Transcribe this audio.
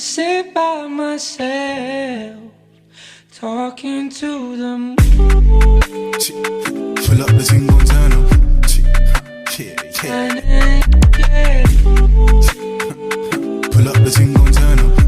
Sit by myself, talking to the moon. Pull up the thing, gon' turn up. Yeah, yeah. Yeah. Pull up the thing, gon' turn up.